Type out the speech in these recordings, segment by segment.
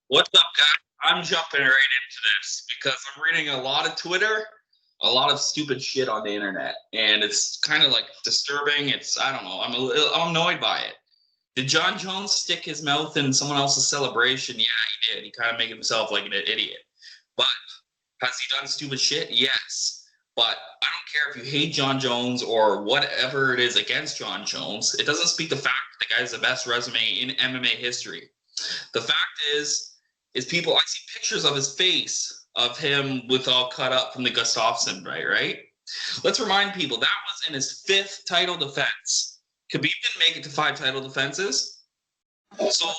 What's up, guys? I'm jumping right into this because I'm reading a lot of Twitter, a lot of stupid shit on the internet, and it's kind of like disturbing. I don't know. I'm annoyed by it. Did John Jones stick his mouth in someone else's celebration? Yeah, he did. He kind of made himself like an idiot. But has he done stupid shit? Yes. But I don't care if you hate John Jones or whatever it is against John Jones. It doesn't speak the fact that the guy has the best resume in MMA history. The fact is people, I see pictures of his face of him with all cut up from the Gustafsson, right? Let's remind people that was in his 5th title defense. Khabib didn't make it to 5 title defenses. So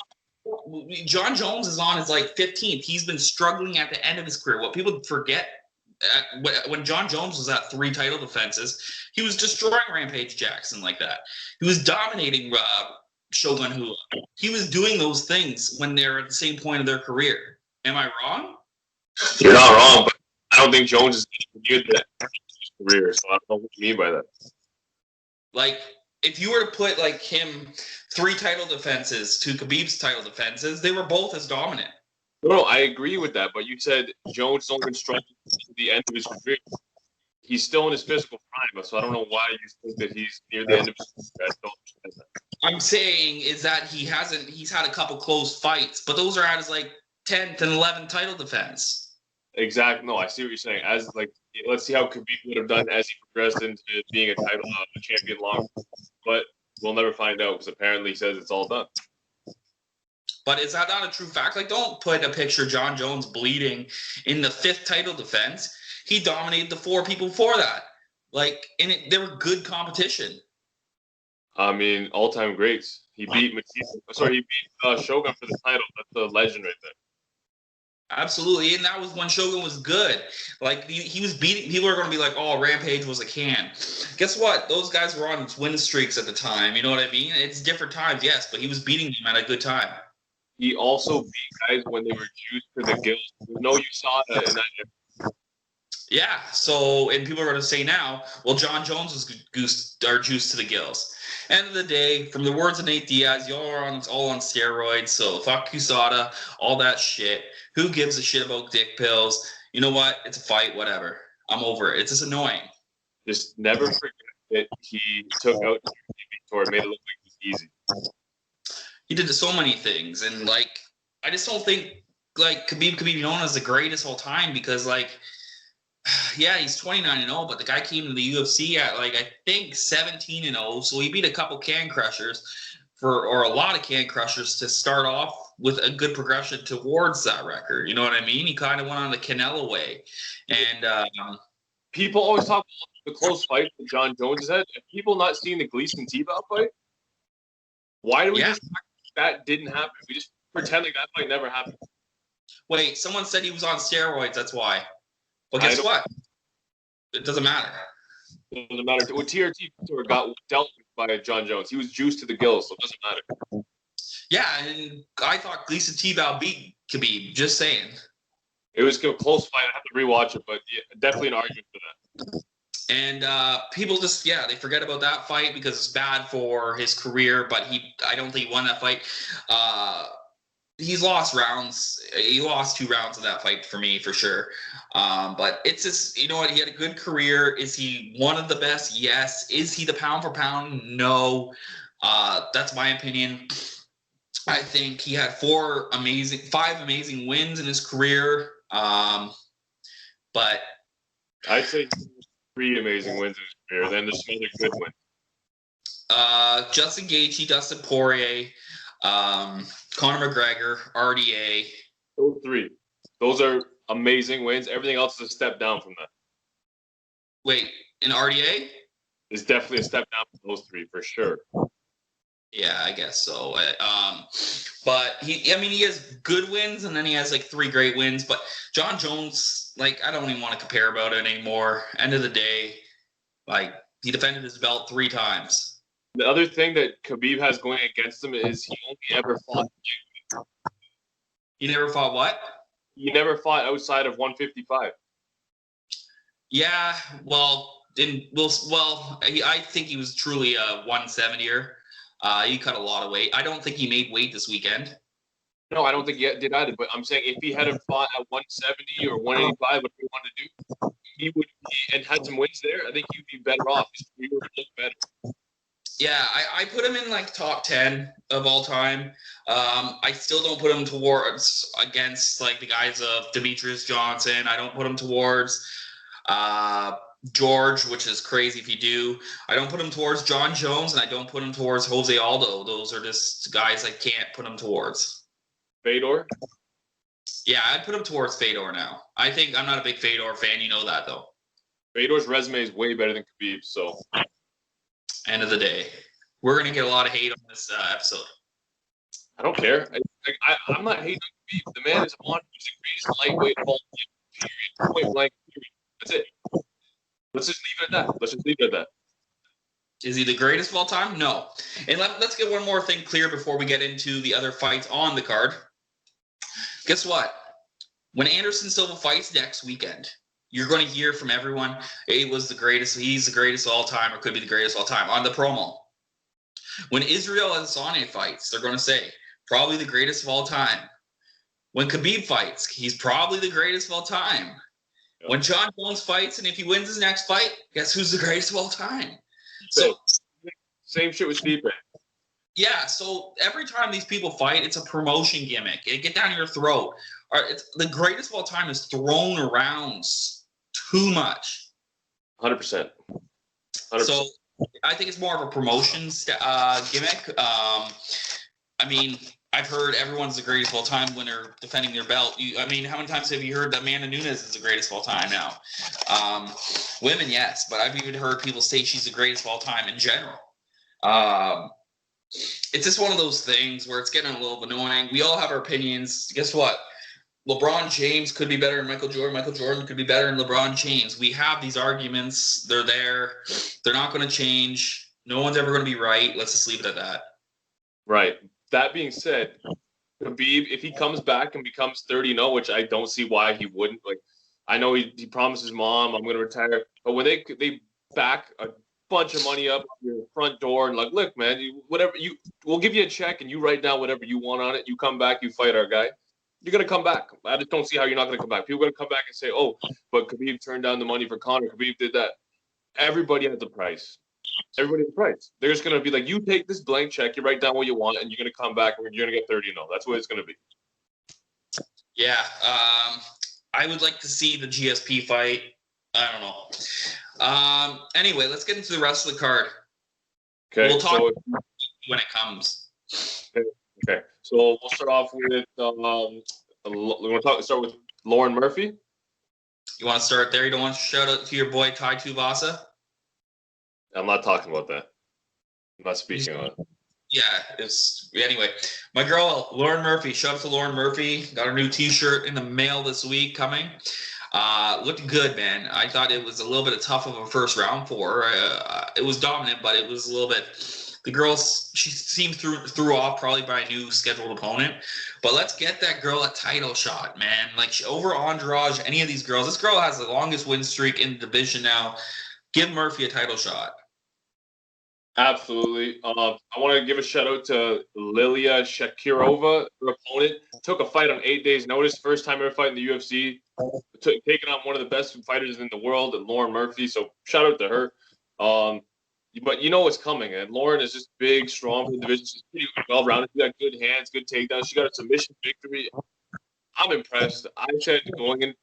John Jones is on his 15th. He's been struggling at the end of his career. What people forget, when John Jones was at 3 title defenses, he was destroying Rampage Jackson like that. He was dominating Shogun Hua. He was doing those things when they're at the same point of their career. Am I wrong? You're not wrong, but I don't think Jones is near that career, so I don't know what you mean by that. If you were to put him 3 title defenses to Khabib's title defenses, they were both as dominant. No, I agree with that, but you said Jones has only been struggling to the end of his career. He's still in his physical prime, so I don't know why you think that he's near the end of his career. I'm saying is that he's had a couple close fights, but those are at his 10th and 11th title defense. Exactly. No, I see what you're saying. Let's see how Khabib would have done as he progressed into being a champion long. But we'll never find out because apparently he says it's all done. But is that not a true fact? Don't put a picture of John Jones bleeding in the 5th title defense. He dominated the 4 people before that. They were good competition. I mean, all-time greats. He beat Shogun for the title. That's the legend right there. Absolutely, and that was when Shogun was good. He was beating. People are going to be like, "Oh, Rampage was a can." Guess what? Those guys were on win streaks at the time. You know what I mean? It's different times, yes, but he was beating them at a good time. He also beat guys when they were juiced for the gills. No, you saw that in that. Yeah. So, and people are going to say now, well, John Jones was juiced to the gills. End of the day, from the words of Nate Diaz, y'all are all on steroids. So fuck USADA, all that shit. Who gives a shit about dick pills? You know what? It's a fight, whatever. I'm over it. It's just annoying. Just never forget that he took out Victor, made it look like it was easy. He did so many things, and I just don't think Khabib could be known as the greatest all time because yeah, he's 29-0, but the guy came to the UFC at I think 17-0, so he beat a couple can crushers or a lot of can crushers to start off with a good progression towards that record. You know what I mean? He kind of went on the Canelo way. And people always talk about the close fight that John Jones had. Have people not seen the Gleason Tebow fight? Why do we just that didn't happen? We just pretend like that fight never happened. Wait, someone said he was on steroids, that's why. But guess what? It doesn't matter. It doesn't matter. When TRT got dealt with by John Jones, he was juiced to the gills, so it doesn't matter. Yeah, and I thought Gleason Tebow beat Khabib. Just saying. It was a close fight. I have to rewatch it, but yeah, definitely an argument for that. And people just, they forget about that fight because it's bad for his career, but I don't think he won that fight. He's lost rounds. He lost 2 rounds of that fight for me, for sure. But it's just, you know what? He had a good career. Is he one of the best? Yes. Is he the pound for pound? No. That's my opinion. I think he had 5 amazing wins in his career. But I'd say 3 amazing wins in his career. Then there's some other good wins. Justin Gaethje, Dustin Poirier, Conor McGregor, RDA. Those 3. Those are amazing wins. Everything else is a step down from that. Wait, in RDA? It's definitely a step down from those 3 for sure. Yeah, I guess so. But he has good wins, and then he has 3 great wins. But John Jones, I don't even want to compare about it anymore. End of the day, he defended his belt 3 times. The other thing that Khabib has going against him is he only ever fought. He never fought what? He never fought outside of 155. Yeah, I think he was truly a 170er. He cut a lot of weight. I don't think he made weight this weekend. No, I don't think he did either. But I'm saying if he had fought at 170 or 185, whatever he wanted to do, he would be and had some wins there. I think he'd be better off. His career would look better. Yeah, I put him in like top 10 of all time. I still don't put him towards against like the guys of Demetrius Johnson. I don't put him towards George, which is crazy if you do. I don't put him towards John Jones, and I don't put him towards Jose Aldo. Those are just guys I can't put him towards. Fedor? Yeah, I'd put him towards Fedor now. I'm not a big Fedor fan. You know that, though. Fedor's resume is way better than Khabib's, so. End of the day. We're going to get a lot of hate on this episode. I don't care. I'm not hating on Khabib. The man is on. He's the greatest lightweight of all time. Period. Point blank. Period. That's it. Let's just leave it at that. Is he the greatest of all time? No. And let's get one more thing clear before we get into the other fights on the card. Guess what? When Anderson Silva fights next weekend, you're going to hear from everyone, he's the greatest of all time, or could be the greatest of all time, on the promo. When Israel Adesanya fights, they're going to say, probably the greatest of all time. When Khabib fights, he's probably the greatest of all time. Yep. When John Jones fights, and if he wins his next fight, guess who's the greatest of all time? So same shit with Stipe. Yeah, so every time these people fight, it's a promotion gimmick. It get down your throat. The greatest of all time is thrown around too much. 100%. So I think it's more of a promotions gimmick. I mean, I've heard everyone's the greatest of all time when they're defending their belt. How many times have you heard that Amanda Nunes is the greatest of all time now? Women, yes, but I've even heard people say she's the greatest of all time in general. It's just one of those things where it's getting a little annoying. We all have our opinions. Guess what? LeBron James could be better than Michael Jordan. Michael Jordan could be better than LeBron James. We have these arguments. They're there. They're not going to change. No one's ever going to be right. Let's just leave it at that. Right. That being said, Khabib, if he comes back and becomes 30-0, which I don't see why he wouldn't. Like, I know he promised his mom, I'm going to retire. But when they back a bunch of money up your front door and like, look, man, we'll give you a check and you write down whatever you want on it. You come back, you fight our guy. You're going to come back. I just don't see how you're not going to come back. People are going to come back and say, oh, but Khabib turned down the money for Conor. Khabib did that. Everybody has a price. Everybody has a price. They're just going to be like, you take this blank check, you write down what you want, and you're going to come back and you're going to get 30-0. That's what it's going to be. Yeah. I would like to see the GSP fight. I don't know. Anyway, let's get into the rest of the card. Okay. We'll talk when it comes. Okay. So we'll start off with start with Lauren Murphy. You want to start there? You don't want to shout out to your boy Tai Tuivasa? I'm not talking about that. I'm not speaking on it. Yeah, anyway. My girl Lauren Murphy. Shout out to Lauren Murphy. Got her new T-shirt in the mail this week coming. Looked good, man. I thought it was a little bit tough of a first round for her. It was dominant, but it was a little bit. The girls, she seemed threw off probably by a new scheduled opponent. But let's get that girl a title shot, man. Like over Andrade, any of these girls. This girl has the longest win streak in the division now. Give Murphy a title shot. Absolutely. I want to give a shout out to Lilia Shakirova. Her opponent took a fight on 8 days' notice. First time ever fighting the UFC. Taking on one of the best fighters in the world, Lauren Murphy. So shout out to her. But you know what's coming, and Lauren is just big, strong for the division. She's pretty well-rounded. She got good hands, good takedowns. She got a submission victory. I'm impressed. I said going in,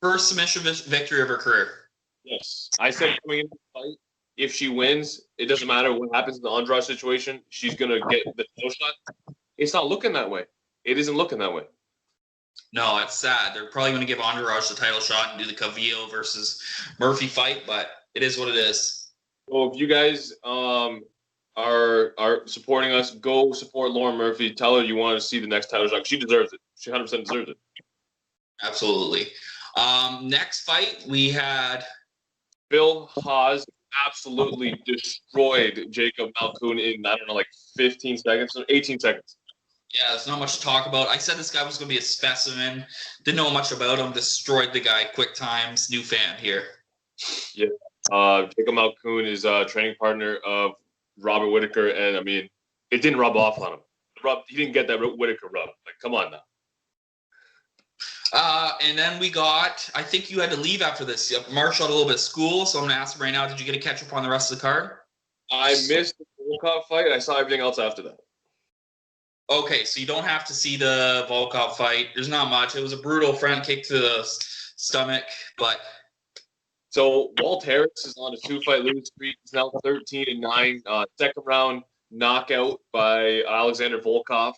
First submission victory of her career. Yes. I said coming into the fight, if she wins, it doesn't matter what happens in the Andrade situation. She's going to get the title shot. It's not looking that way. It isn't looking that way. No, it's sad. They're probably going to give Andrade the title shot and do the Cavillo versus Murphy fight, but it is what it is. Well, if you guys are supporting us, go support Lauren Murphy. Tell her you want to see the next title shot. She deserves it. She 100% deserves it. Absolutely. Next fight, we had Phil Haas absolutely destroyed Jacob Malkoun in, 15 seconds or 18 seconds. Yeah, there's not much to talk about. I said this guy was going to be a specimen. Didn't know much about him. Destroyed the guy quick times. New fan here. Yeah. Jacob Malkoun is a training partner of Robert Whittaker, and it didn't rub off on him. rub. He didn't get that Whittaker rub. Like, come on now. And then we got, I think you had to leave after this. Marshall had a little bit of school, so I'm going to ask him right now, did you get to catch up on the rest of the card? I missed the Volkov fight. I saw everything else after that. Okay, so you don't have to see the Volkov fight. There's not much. It was a brutal front kick to the stomach, but... So Walt Harris is on a 2-fight losing streak. He's now 13-9. Second round knockout by Alexander Volkov.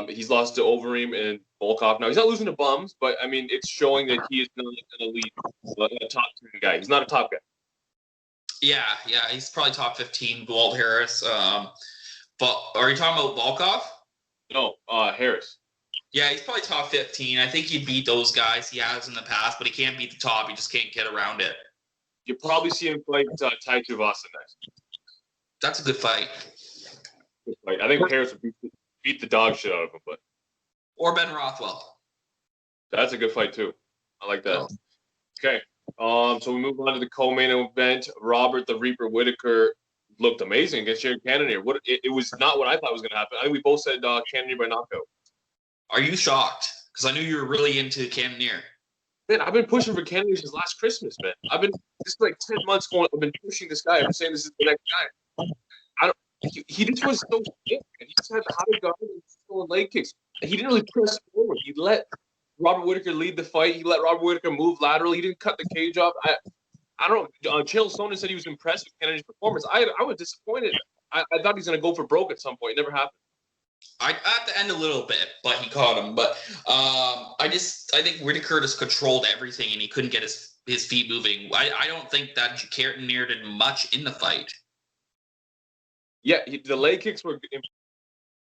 He's lost to Overeem and Volkov. Now, he's not losing to bums, but, I mean, it's showing that he is not an elite, a top 10 guy. He's not a top guy. Yeah, he's probably top 15, Walt Harris. But are you talking about Volkov? No, Harris. Yeah, he's probably top 15. I think he'd beat those guys he has in the past, but he can't beat the top. He just can't get around it. You'll probably see him fight Tai Tuivasa next. That's a good fight. Good fight. I think Harris would beat the dog shit out of him, but... Or Ben Rothwell. That's a good fight, too. I like that. Okay. So we move on to the co-main event. Robert the Reaper Whittaker looked amazing against Jared Cannonier. It was not what I thought was going to happen. I think we both said Cannonier by knockout. Are you shocked? Because I knew you were really into Cannonier. Man, I've been pushing for Cannonier since last Christmas, man. This is like 10 months going. I've been pushing this guy. I've been saying this is the next guy. He just was so sick, and he just had the high guard and throwing leg kicks. He didn't really press forward. He let Robert Whittaker lead the fight. He let Robert Whittaker move laterally. He didn't cut the cage off. I don't know. Chael Sonnen said he was impressed with Cannonier's performance. I was disappointed. I thought he was going to go for broke at some point. It never happened. At the end a little bit, but he caught him. But I think Whittaker just controlled everything, and he couldn't get his feet moving. I don't think that Cannonier did much in the fight. Yeah, the leg kicks were. You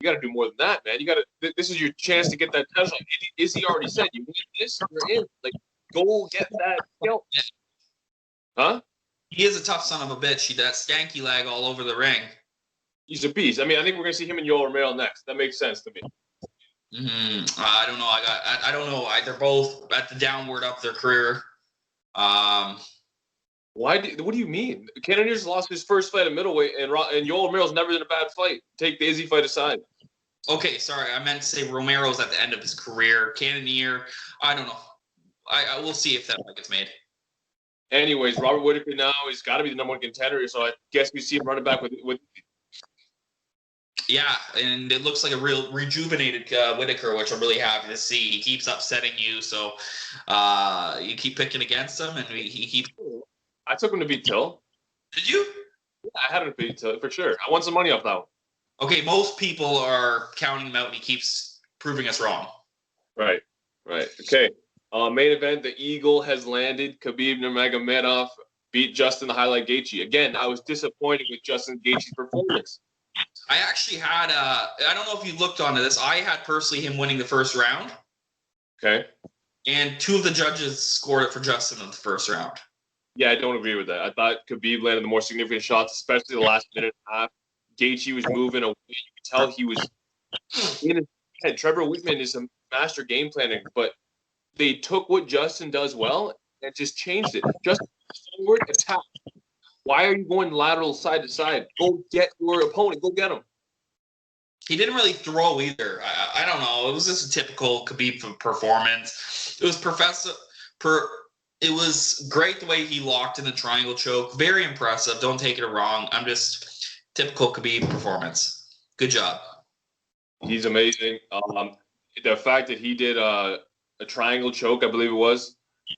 got to do more than that, man. You got to. This is your chance to get that touchdown. Izzy already said, "You need this, you're in." Like, go get that kill. Yeah. Huh? He is a tough son of a bitch. He that stanky leg all over the ring. He's a beast. I mean, I think we're gonna see him and Yoel Romero next. That makes sense to me. I don't know. I don't know. They're both at the downward up their career. What do you mean? Cannonier's lost his first fight at middleweight, and Yoel Romero's never in a bad fight. Take the Izzy fight aside. Okay, sorry. I meant to say Romero's at the end of his career. Cannonier, I don't know. I will see if that fight gets made. Anyways, Robert Whittaker now has got to be the number one contender, so I guess we see him running back with. Yeah, and it looks like a real rejuvenated Whittaker, which I'm really happy to see. He keeps upsetting you, so you keep picking against him, and he keeps. I took him to beat Till. Did you? Yeah, I had him to beat Till for sure. I won some money off that one. Okay, most people are counting him out, and he keeps proving us wrong. Right. Okay. Main event: the Eagle has landed. Khabib Nurmagomedov beat Justin the Highlight Gaethje. Again, I was disappointed with Justin Gaethje's performance. I actually had I don't know if you looked onto this. I had personally him winning the first round. Okay. And two of the judges scored it for Justin in the first round. Yeah, I don't agree with that. I thought Khabib landed the more significant shots, especially the last minute and a half. Gaethje was moving away. You could tell he was in his head. Trevor Whitman is a master game planner, but they took what Justin does well and just changed it. Justin forward attack. Why are you going lateral side to side? Go get your opponent. Go get him. He didn't really throw either. I don't know. It was just a typical Khabib performance. It was great the way he locked in the triangle choke. Very impressive. Don't take it wrong. I'm just typical Khabib performance. Good job. He's amazing. The fact that he did a triangle choke, I believe it was,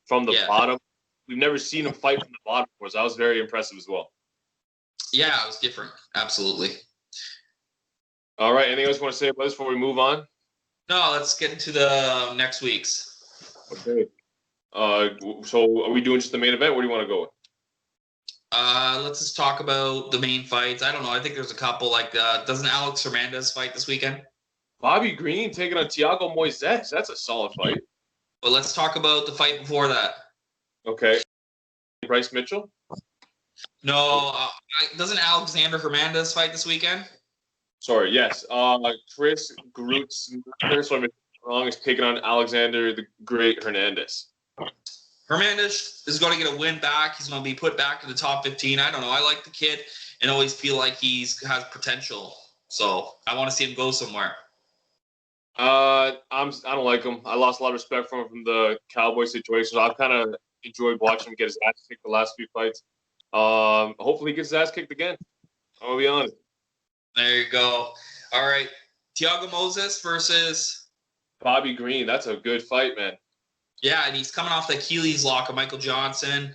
from the bottom. We've never seen him fight from the bottom before, so that was very impressive as well. Yeah, it was different. Absolutely. All right. Anything else you want to say about this before we move on? No, let's get into the next week's. Okay. So are we doing just the main event? Where do you want to go with? Let's just talk about the main fights. I don't know. I think there's a couple. Like, doesn't Alex Hernandez fight this weekend? Bobby Green taking on Tiago Moises. That's a solid fight. But let's talk about the fight before that. Okay. Bryce Mitchell? No. Doesn't Alexander Hernandez fight this weekend? Sorry, yes. Chris Groots, wrong, is taking on Alexander the Great Hernandez. Hernandez is going to get a win back. He's going to be put back to the top 15. I don't know. I like the kid and always feel like he has potential. So I want to see him go somewhere. I don't like him. I lost a lot of respect for him from the Cowboy situation. So I've kind of enjoyed watching him get his ass kicked the last few fights. Hopefully he gets his ass kicked again. I'm gonna be honest. There you go. All right, Tiago Moses versus Bobby Green. That's a good fight, man. Yeah, and he's coming off the Achilles lock of Michael Johnson.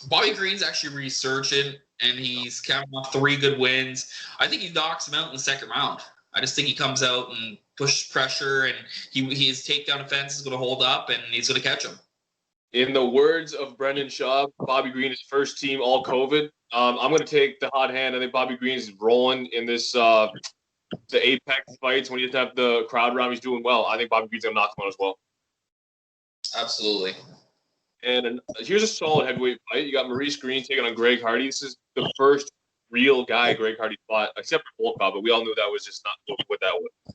Bobby Green's actually resurgent, and he's coming off 3 good wins. I think he knocks him out in the second round. I just think he comes out and pushes pressure, and his takedown defense is going to hold up, and he's going to catch him. In the words of Brendan Schaub, Bobby Green is first team all COVID. I'm going to take the hot hand. I think Bobby Green is rolling in this the Apex fights when he doesn't have the crowd around. He's doing well. I think Bobby Green's going to knock him out as well. Absolutely. And here's a solid heavyweight fight. You got Maurice Green taking on Greg Hardy. This is the first real guy Greg Hardy fought, except for Volkov, but we all knew that was just not what that was.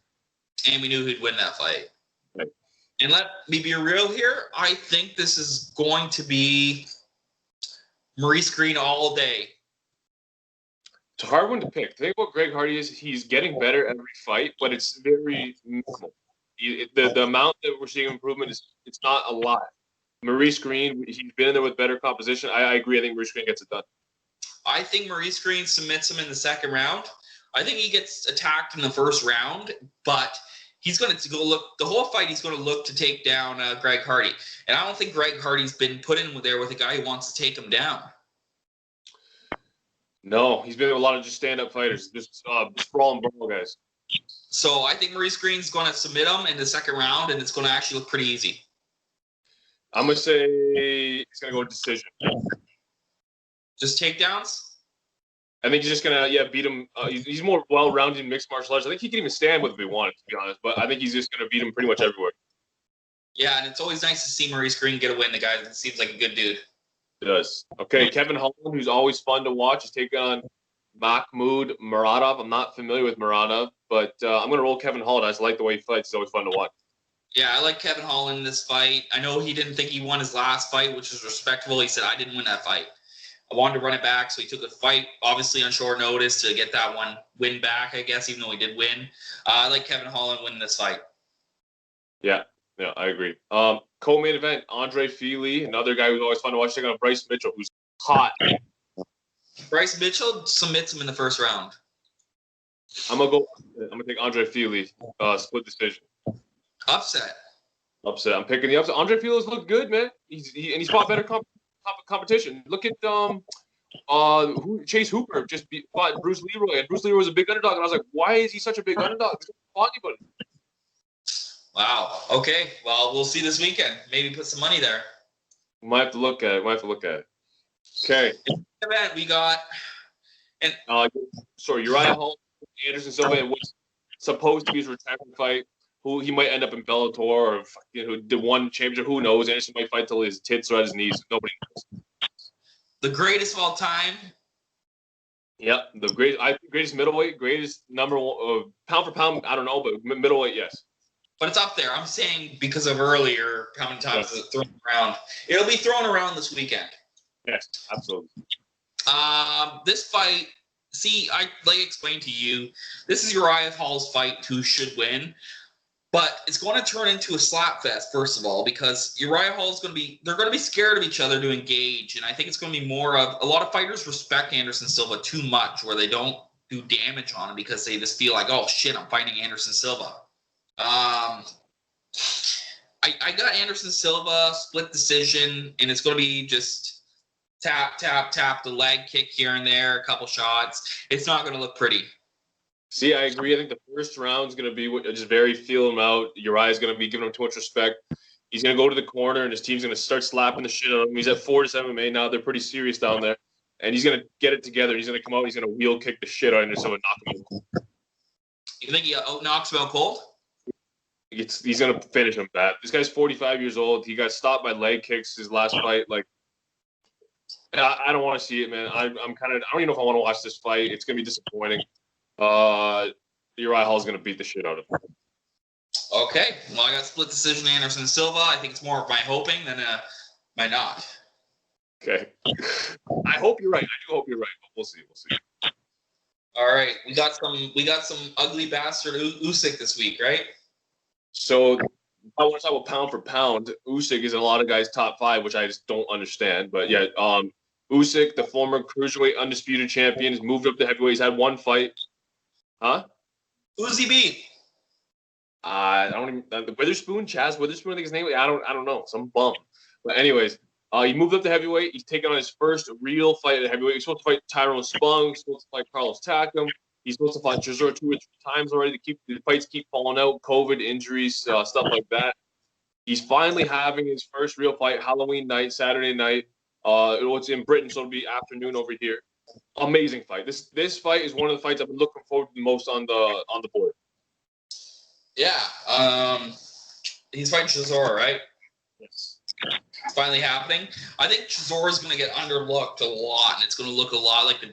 And we knew who'd win that fight. Right. And let me be real here. I think this is going to be Maurice Green all day. It's a hard one to pick. The thing about Greg Hardy is he's getting better every fight, but it's very minimal. The amount that we're seeing improvement it's not a lot. Maurice Green, he's been in there with better composition. I agree. I think Maurice Green gets it done. I think Maurice Green submits him in the second round. I think he gets attacked in the first round, but he's going to go look the whole fight. He's going to look to take down Greg Hardy, and I don't think Greg Hardy's been put in there with a guy who wants to take him down. No, he's been with a lot of just stand-up fighters, just sprawl and brawl guys. So I think Maurice Green's going to submit him in the second round, and it's going to actually look pretty easy. I'm going to say he's going to go decision. Just takedowns? I think he's just going to, beat him. He's more well-rounded in mixed martial arts. I think he can even stand with if he wanted, to be honest. But I think he's just going to beat him pretty much everywhere. Yeah, and it's always nice to see Maurice Green get a win. The guy that seems like a good dude. It does. Okay, Kevin Holland, who's always fun to watch, is taking on Mahmoud Muradov. I'm not familiar with Muradov, but I'm going to roll Kevin Holland. I just like the way he fights. It's always fun to watch. Yeah, I like Kevin Holland in this fight. I know he didn't think he won his last fight, which is respectable. He said, I didn't win that fight. I wanted to run it back, so he took a fight, obviously on short notice, to get that one win back, I guess, even though he did win. I like Kevin Holland winning this fight. Yeah, I agree. Co-main event, Andre Fili, another guy who's always fun to watch, taking on Bryce Mitchell, who's hot. Bryce Mitchell submits him in the first round. I'm gonna take Andre Fili, split decision. Upset. I'm picking the upset. Andre Fili's looked good, man. He's fought better competition. Look at Chase Hooper just fought Bruce Leroy, and Bruce Leroy was a big underdog, and I was like, why is he such a big underdog? He doesn't fought anybody. Wow. Okay. Well, we'll see this weekend. Maybe put some money there. We might have to look at it. Okay. Event we got. And Uriah Hall, Anderson Silva, and what's supposed to be his retirement fight. Who he might end up in Bellator or the one championship. Who knows? Anderson might fight till his tits are at his knees. Nobody knows. The greatest of all time. Yep, greatest middleweight, greatest number one, pound for pound. I don't know, but middleweight, yes. But it's up there. I'm saying because of earlier, how many times is it thrown around? It'll be thrown around this weekend. Yes, absolutely. This fight, I explained to you, this is Uriah Hall's fight who should win. But it's going to turn into a slap fest, first of all, because Uriah Hall is they're going to be scared of each other to engage. And I think it's going to be more of, a lot of fighters respect Anderson Silva too much, where they don't do damage on him because they just feel like, oh shit, I'm fighting Anderson Silva. I got Anderson Silva, split decision, and it's going to be just tap, tap, tap, the leg kick here and there, a couple shots. It's not going to look pretty. See, I agree. I think the first round is going to be just very feel him out. Uriah's going to be giving him too much respect. He's going to go to the corner, and his team's going to start slapping the shit out of him. He's at Fortis MMA now. They're pretty serious down there. And he's going to get it together. He's going to come out. He's going to wheel kick the shit out of Anderson and knock him out. You think he out-knocks him out cold? He's going to finish him bad. This guy's 45 years old. He got stopped by leg kicks his last fight. I don't want to see it, man. I don't even know if I want to watch this fight. It's going to be disappointing. Uriah Hall's going to beat the shit out of him. Okay. Well, I got split decision Anderson Silva. I think it's more of my hoping than my not. Okay. I hope you're right. I do hope you're right, but we'll see. All right, we got some ugly bastard Usyk this week, right? So I want to talk about pound for pound. Usyk is in a lot of guys' top 5, which I just don't understand. But yeah, Usyk, the former cruiserweight undisputed champion, has moved up to heavyweight. He's had one fight. Huh? Who's he beat? I don't even Witherspoon, Chaz Witherspoon, I think his name. I don't know, some bum. But anyways, he moved up to heavyweight. He's taking on his first real fight at heavyweight. He's supposed to fight Tyrone Spong. He's supposed to fight Carlos Takam. He's supposed to fight Chisora 2 or 3 times already. The fights keep falling out, COVID injuries, stuff like that. He's finally having his first real fight Halloween night, Saturday night. It's in Britain, so it'll be afternoon over here. Amazing fight. This fight is one of the fights I've been looking forward to the most on the board. Yeah. He's fighting Chisora, right? Yes. It's finally happening. I think Chisora's going to get underlooked a lot, and it's going to look a lot like the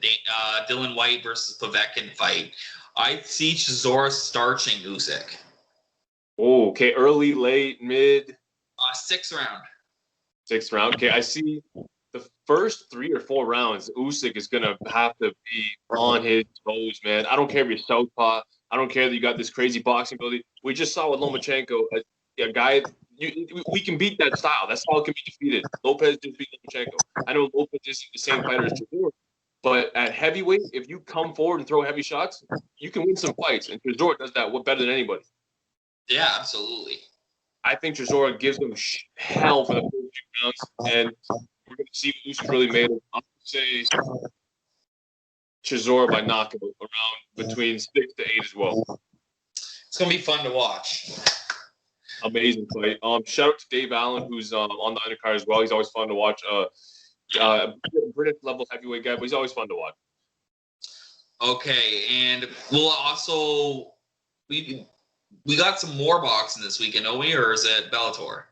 Dylan White versus Povetkin fight. I see Chisora starching Usyk. Oh, okay. Early, late, mid. 6th round. 6th round. Okay, I see the first 3 or 4 rounds, Usyk is going to have to be on his toes, man. I don't care if you're southpaw. I don't care that you got this crazy boxing ability. We just saw with Lomachenko, a guy, we can beat that style. That style can be defeated. Lopez just beat Lomachenko. I know Lopez isn't the same fighter as Chisora, but at heavyweight, if you come forward and throw heavy shots, you can win some fights. And Chisora does that better than anybody. Yeah, absolutely. I think Chisora gives them hell for the first 2 rounds, and we're going to see what Usyk really made of. I'm going to say Chisora by knockout around between 6 to 8 as well. It's going to be fun to watch. Amazing fight. Shout out to Dave Allen, who's on the undercard as well. He's always fun to watch. British level heavyweight guy, but he's always fun to watch. Okay, and we'll also we got some more boxing this weekend, don't we? Or is it Bellator?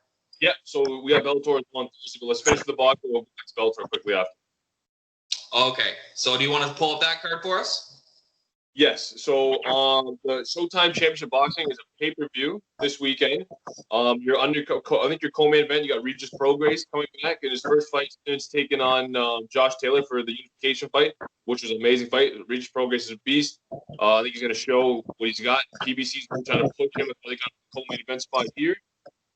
Yeah, so we have Bellator on Thursday, but let's finish the box and we'll go to Bellator quickly after. Okay, so do you want to pull up that card for us? Yes, so the Showtime Championship Boxing is a pay-per-view this weekend. I think your co-main event, you got Regis Prograis coming back in his first fight since taking on Josh Taylor for the unification fight, which was an amazing fight. Regis Prograis is a beast. I think he's going to show what he's got. PBC's trying to push him. They got a co-main event spot here.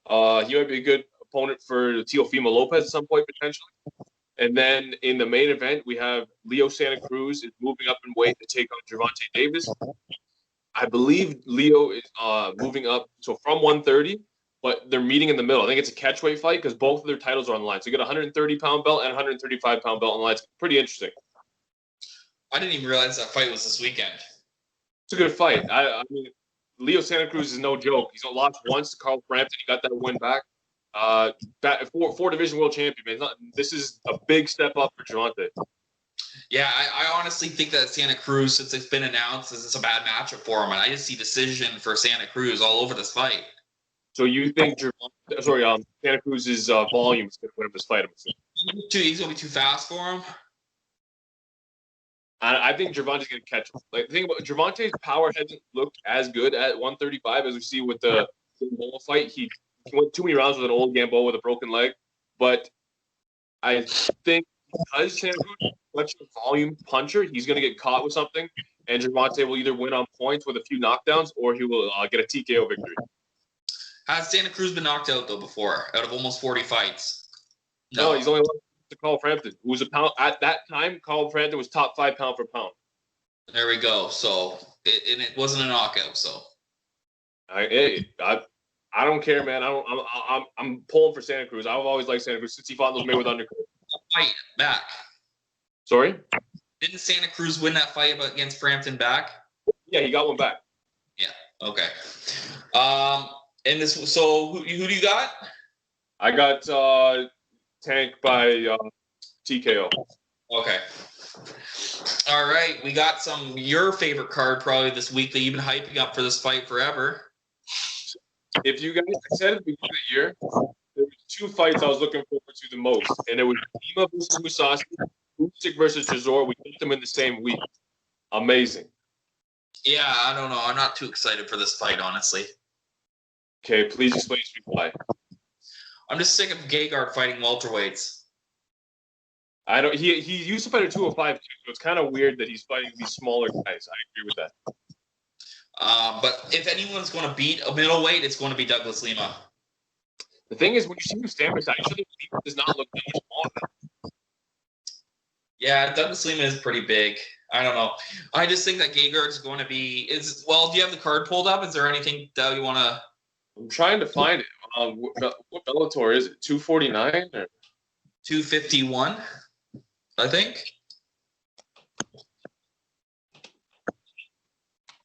He might be a good opponent for Teofimo Lopez at some point, potentially. And then in the main event, we have Leo Santa Cruz is moving up in weight to take on Gervonta Davis. I believe Leo is moving up from 130, but they're meeting in the middle. I think it's a catchweight fight because both of their titles are on the line. So you got a 130-pound belt and a 135-pound belt on the line. It's pretty interesting. I didn't even realize that fight was this weekend. It's a good fight. I mean, Leo Santa Cruz is no joke. He's lost once to Carl Frampton. He got that win back. Four division world champion, man. This is a big step up for Gervonta. Yeah, I honestly think that Santa Cruz, since it's been announced, is a bad matchup for him, and I just see decision for Santa Cruz all over this fight. So you think Santa Cruz's volume is going to win him this fight? He's going to be too fast for him. I think Gervonta's going to catch him. Like, the thing about Gervonta's power hasn't looked as good at 135 as we see with the Gamboa fight. He went too many rounds with an old Gamboa with a broken leg. But I think because Santa Cruz is such a volume puncher, he's going to get caught with something, and Gervonta will either win on points with a few knockdowns or he will get a TKO victory. Has Santa Cruz been knocked out, though, before, out of almost 40 fights? No, he's only lost to Carl Frampton, who was a pound. At that time, Carl Frampton was top 5 pound for pound. There we go. So, it wasn't a knockout, so. I don't care, man. I'm pulling for Santa Cruz. I've always liked Santa Cruz since he fought those Mayweather undercards. Fight back. Sorry? Didn't Santa Cruz win that fight against Frampton back? Yeah, he got one back. Yeah. Okay. And this. So who do you got? I got Tank by TKO. Okay. All right. We got your favorite card probably this week that you've been hyping up for this fight forever. If you guys, I said at the beginning of the year, there was 2 fights I was looking forward to the most, and it was Lima versus Musasi, Usyk versus Chisora. We put them in the same week. Amazing. Yeah, I don't know. I'm not too excited for this fight, honestly. Okay, please explain to me why. I'm just sick of Gegard fighting welterweights. I don't. He used to fight at 205 too, so it's kind of weird that he's fighting these smaller guys. I agree with that. But if anyone's going to beat a middleweight, it's going to be Douglas Lima. The thing is, when you see him stand beside each other, Lima does not look that much smaller. Yeah, Douglas Lima is pretty big. I don't know. I just think that Gegard's going to be do you have the card pulled up? Is there anything that you want to? I'm trying to find it. What Bellator is it? 249 or 251? I think.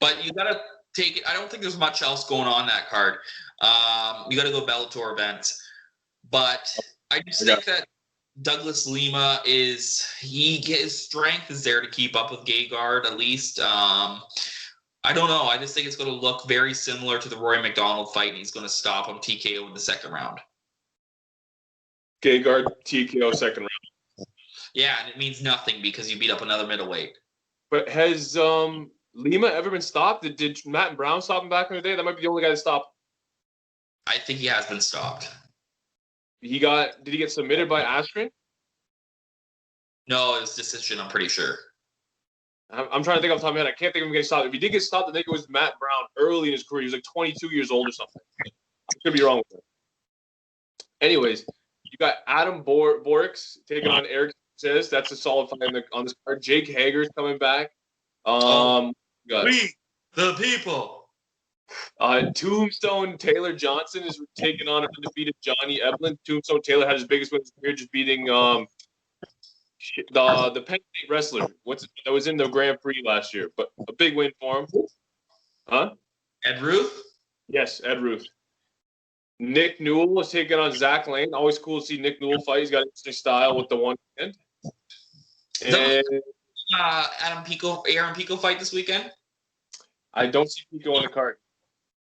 But you gotta take it. I don't think there's much else going on that card. You gotta go Bellator events. But I just think that Douglas Lima his strength is there to keep up with Gegard at least. I don't know. I just think it's going to look very similar to the Rory McDonald fight, and he's going to stop him TKO in the second round. Gegard TKO second round. Yeah, and it means nothing because you beat up another middleweight. But has Lima ever been stopped? Did Matt and Brown stop him back in the day? That might be the only guy to stop. I think he has been stopped. Did he get submitted by Askren? No, it was decision, I'm pretty sure. I'm trying to think off the top of my head. I can't think of him getting stopped. If he did get stopped, I think it was Matt Brown early in his career. He was like 22 years old or something. I could be wrong with that. Anyways, you got Adam Borix taking on Eric Says. That's a solid fight on this card. Jake Hager's coming back. We, the people. Tombstone Taylor Johnson is taking on undefeated Johnny Eblen. Tombstone Taylor had his biggest win of his career, just beating the Penn State wrestler. That was in the Grand Prix last year, but a big win for him. Huh? Ed Ruth? Yes, Ed Ruth. Nick Newell is taking on Zach Lane. Always cool to see Nick Newell fight. He's got an interesting style with the one hand. And Aaron Pico fight this weekend? I don't see Pico on the card.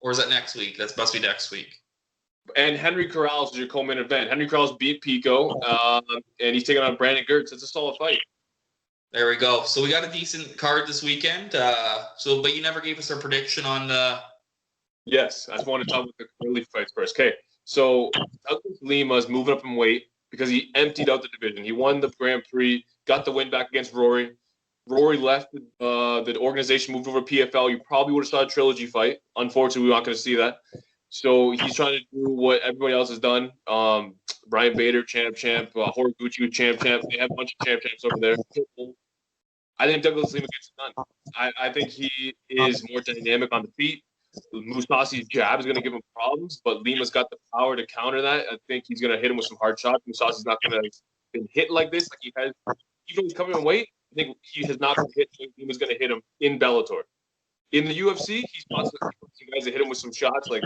Or is that next week? That must be next week. And Henry Corrales is your co-main event. Henry Corrales beat Pico, and he's taking on Brandon Gertz. It's a solid fight. There we go. So we got a decent card this weekend. But you never gave us a prediction on the. Yes, I just want to talk about the relief fights first. Okay, so Douglas Lima is moving up in weight because he emptied out the division. He won the Grand Prix, got the win back against Rory. Rory left the organization, moved over to PFL. You probably would have saw a trilogy fight. Unfortunately, we're not going to see that. So he's trying to do what everybody else has done. Brian Bader, champ. Horiguchi was champ. They have a bunch of champs over there. I think Douglas Lima gets it done. I think he is more dynamic on the feet. Musasi's jab is going to give him problems, but Lima's got the power to counter that. I think he's going to hit him with some hard shots. Musasi's not going to been hit like this. Like he has, even though he's coming in weight, I think he has not been hit. Lima's going to hit him in Bellator. In the UFC, he's possibly some guys that hit him with some shots like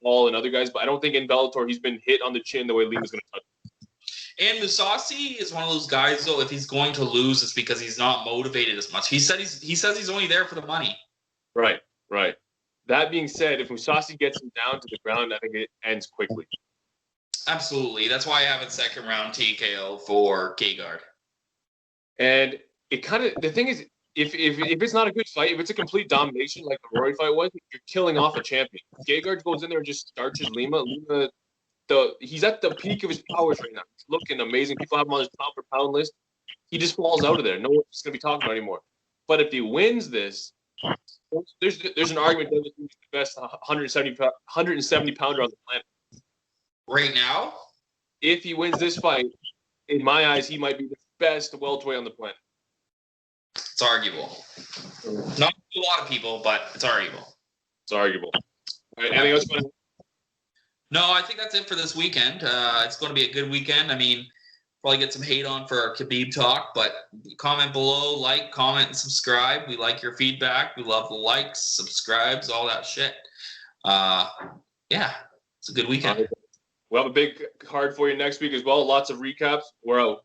Paul and other guys, but I don't think in Bellator he's been hit on the chin the way Lima's going to touch him. And Musasi is one of those guys, though, if he's going to lose, it's because he's not motivated as much. He says he's only there for the money. Right. That being said, if Musasi gets him down to the ground, I think it ends quickly. Absolutely. That's why I have it second round TKO for Gegard. And it kind of, the thing is, if it's not a good fight, if it's a complete domination like the Rory fight was, you're killing off a champion. Gegard goes in there and just starches Lima. He's at the peak of his powers right now. He's looking amazing. People have him on his pound for pound list. He just falls out of there. No one's going to be talking about it anymore. But if he wins this, there's an argument that he's the best 170 pounder on the planet. Right now? If he wins this fight, in my eyes, he might be the best welterweight on the planet. It's arguable. Not to a lot of people, but it's arguable. It's arguable. All right, anything else? No, I think that's it for this weekend. It's going to be a good weekend. I mean, probably get some hate on for our Khabib talk, but comment below, comment, and subscribe. We like your feedback. We love the likes, subscribes, all that shit. Yeah, it's a good weekend. We'll have a big card for you next week as well. Lots of recaps. We're out.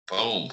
Boom.